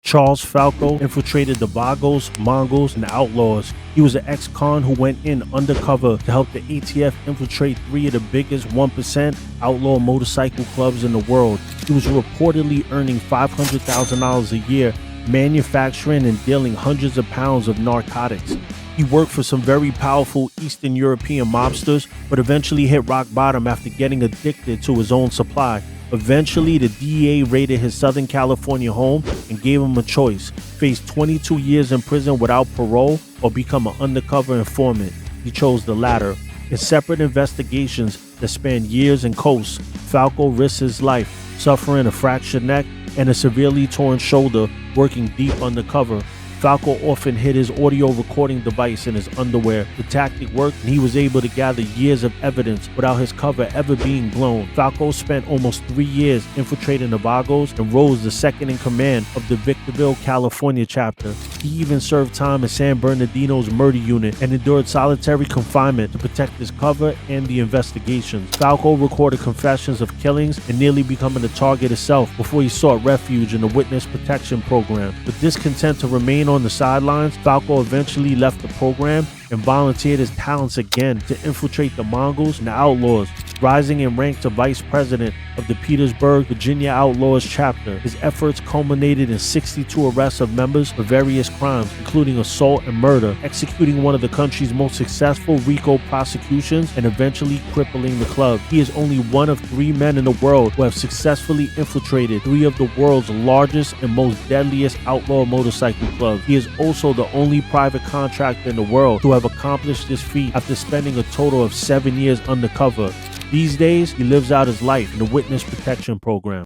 Charles Falco infiltrated the Vagos, Mongols, and Outlaws. He was an ex-con who went in undercover to help the ATF infiltrate 3 of the biggest 1% outlaw motorcycle clubs in the world. He was reportedly earning $500,000 a year, manufacturing and dealing hundreds of pounds of narcotics. He worked for some very powerful Eastern European mobsters, but eventually hit rock bottom after getting addicted to his own supply. Eventually, the DEA raided his Southern California home and gave him a choice: face 22 years in prison without parole or become an undercover informant. He chose the latter. In separate investigations that spanned years and coasts, Falco risked his life, suffering a fractured neck and a severely torn shoulder working deep undercover. Falco often hid his audio recording device in his underwear. The tactic worked, and he was able to gather years of evidence without his cover ever being blown. Falco spent almost 3 years infiltrating the Vagos and rose to second in command of the Victorville, California chapter. He even served time in San Bernardino's murder unit and endured solitary confinement to protect his cover and the investigations. Falco recorded confessions of killings and nearly becoming a target himself before he sought refuge in the witness protection program. But discontent to remain on the sidelines, Falco eventually left the program and volunteered his talents again to infiltrate the Mongols and the Outlaws, rising in rank to vice president of the Petersburg, Virginia Outlaws chapter. His efforts culminated in 62 arrests of members for various crimes, including assault and murder, executing one of the country's most successful RICO prosecutions and eventually crippling the club. He is only one of 3 men in the world who have successfully infiltrated 3 of the world's largest and most deadliest outlaw motorcycle clubs. He is also the only private contractor in the world to have accomplished this feat after spending a total of 7 years undercover. These days, he lives out his life in the witness protection program.